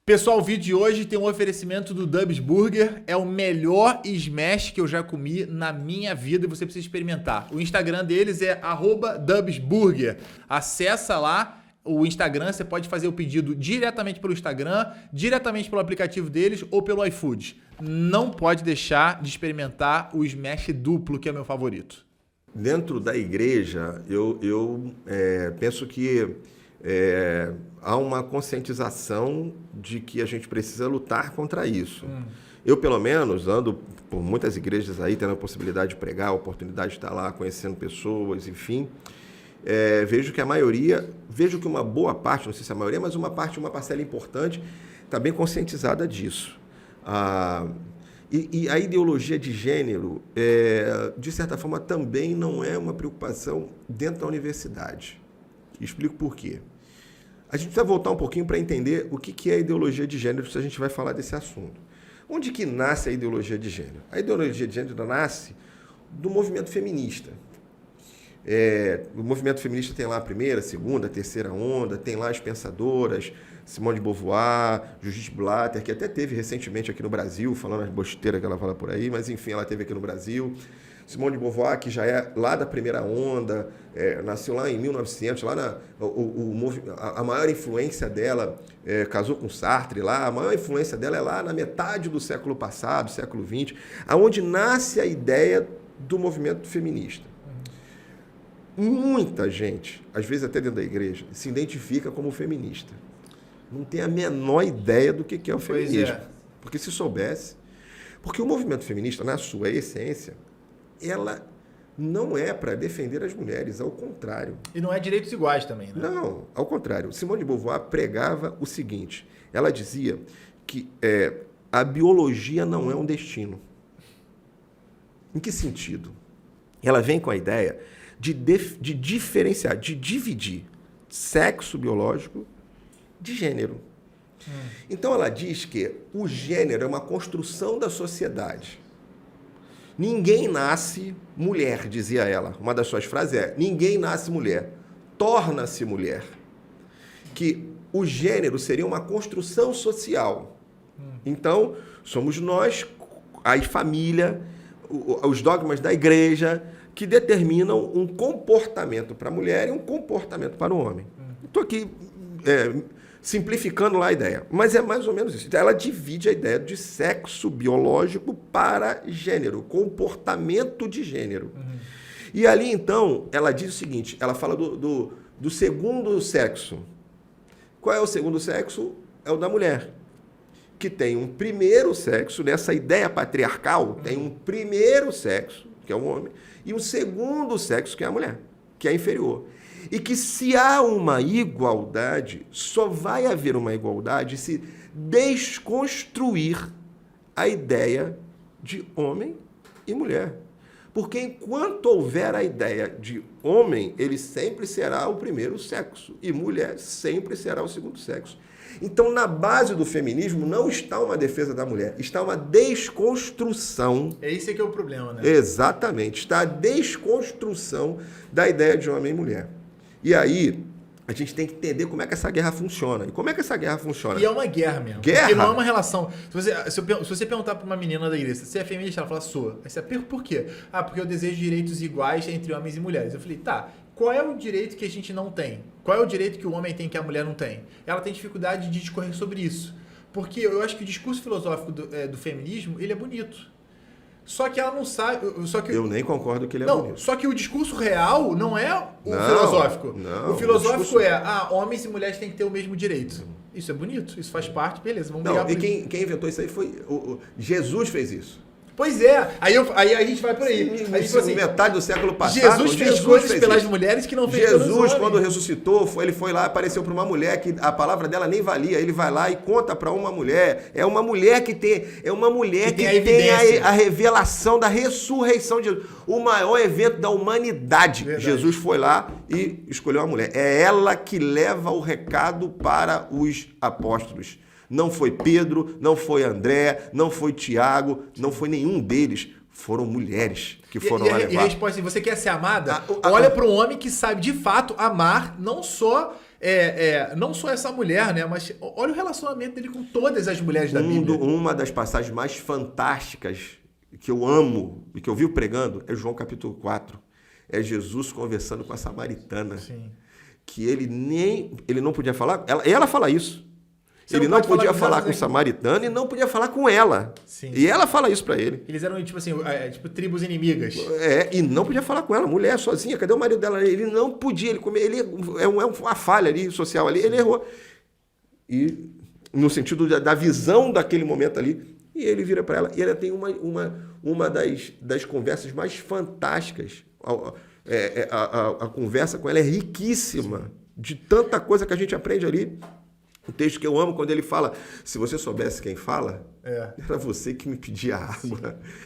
Pessoal, o vídeo de hoje tem um oferecimento do Dubs Burger. É o melhor smash que eu já comi na minha vida e você precisa experimentar. O Instagram deles é @dubsburger. Acessa lá o Instagram, você pode fazer o pedido diretamente pelo Instagram, diretamente pelo aplicativo deles ou pelo iFood. Não pode deixar de experimentar o smash duplo, que é meu favorito. Dentro da igreja, eu penso que há uma conscientização de que a gente precisa lutar contra isso. Eu, pelo menos, ando por muitas igrejas aí, tendo a possibilidade de pregar, a oportunidade de estar lá conhecendo pessoas, enfim. Vejo que a maioria, vejo que uma boa parte, não sei se a maioria, mas uma parcela importante está bem conscientizada disso. E a ideologia de gênero, de certa forma, também não é uma preocupação dentro da universidade. Explico por quê. A gente precisa voltar um pouquinho para entender o que é a ideologia de gênero, se a gente vai falar desse assunto. Onde que nasce a ideologia de gênero? A ideologia de gênero nasce do movimento feminista. O movimento feminista tem lá a primeira, a segunda, a terceira onda, tem lá as pensadoras, Simone de Beauvoir, Judith Butler, que até teve recentemente aqui no Brasil, falando as besteiras que ela fala por aí, mas enfim, ela teve aqui no Brasil. Simone de Beauvoir, que já é lá da primeira onda, nasceu lá em 1900, lá a maior influência dela, casou com Sartre lá, a maior influência dela é lá na metade do século passado, século XX, aonde nasce a ideia do movimento feminista. Muita gente, às vezes até dentro da igreja, se identifica como feminista. Não tem a menor ideia do que é o feminismo. Porque se soubesse... Porque o movimento feminista, na sua essência, ela não é para defender as mulheres, ao contrário. E não é direitos iguais também, né? Não, ao contrário. Simone de Beauvoir pregava o seguinte, ela dizia que a biologia não é um destino. Em que sentido? Ela vem com a ideia de diferenciar, de dividir sexo biológico de gênero. Então ela diz que o gênero é uma construção da sociedade. Ninguém nasce mulher, dizia ela. Uma das suas frases é: ninguém nasce mulher, torna-se mulher. Que o gênero seria uma construção social. Então, somos nós, a família, os dogmas da igreja, que determinam um comportamento para a mulher e um comportamento para o homem. Estou aqui simplificando lá a ideia, mas é mais ou menos isso. Ela divide a ideia de sexo biológico para gênero, comportamento de gênero. E ali, então, ela diz o seguinte, ela fala do segundo sexo. Qual é o segundo sexo? É o da mulher, que tem um primeiro sexo, nessa ideia patriarcal, tem um primeiro sexo, que é o homem, e um segundo sexo, que é a mulher, que é inferior. E que se há uma igualdade, só vai haver uma igualdade se desconstruir a ideia de homem e mulher. Porque enquanto houver a ideia de homem, ele sempre será o primeiro sexo, e mulher sempre será o segundo sexo. Então, na base do feminismo, não está uma defesa da mulher, está uma desconstrução. Esse é que é o problema, né? Exatamente, está a desconstrução da ideia de homem e mulher. E aí, a gente tem que entender como é que essa guerra funciona. E como é que essa guerra funciona? E é uma guerra mesmo. Guerra? Porque não é uma relação. Se você perguntar para uma menina da igreja, você é feminista? Ela fala, sou. Aí você pergunta, por quê? Porque eu desejo direitos iguais entre homens e mulheres. Eu falei, tá, qual é o direito que a gente não tem? Qual é o direito que o homem tem que a mulher não tem? Ela tem dificuldade de discorrer sobre isso. Porque eu acho que o discurso filosófico do feminismo, ele é bonito. Só que ela não sabe... Eu nem concordo que ele é bonito. Só que o discurso real não é o filosófico. Não, o filosófico homens e mulheres têm que ter o mesmo direito. Isso é bonito, isso faz parte, beleza, vamos brigar por isso. Quem inventou isso aí foi... Jesus fez isso. Pois é, aí a gente vai por aí. A gente assim, metade do século passado, Jesus fez coisas pelas mulheres que não fez pelos homens. Jesus, quando ressuscitou, ele foi lá, apareceu para uma mulher que a palavra dela nem valia. Ele vai lá e conta para uma mulher. É uma mulher que tem, tem a revelação da ressurreição de Jesus. O maior evento da humanidade. Verdade. Jesus foi lá e escolheu uma mulher. É ela que leva o recado para os apóstolos. Não foi Pedro, não foi André, não foi Tiago, não foi nenhum deles. Foram mulheres que foram lá levar. E a resposta é, você quer ser amada? Olha para um homem que sabe de fato amar, não só não só essa mulher, né? Mas olha o relacionamento dele com todas as mulheres da Bíblia. Uma das passagens mais fantásticas que eu amo e que eu vi pregando é João capítulo 4. É Jesus conversando com a samaritana. Sim. Que ele não podia falar. Ela fala isso. Você ele não não podia falar falar com o samaritano e não podia falar com ela. Sim. E ela fala isso para ele. Eles eram, tipo assim, tribos inimigas. E não podia falar com ela, mulher sozinha, cadê o marido dela? Ele não podia, ele é uma falha ali, social ali, ele errou. E no sentido da visão daquele momento ali, e ele vira para ela, e ela tem uma das conversas mais fantásticas. A conversa com ela é riquíssima, de tanta coisa que a gente aprende ali. Um texto que eu amo quando ele fala, se você soubesse quem fala, era você que me pedia água.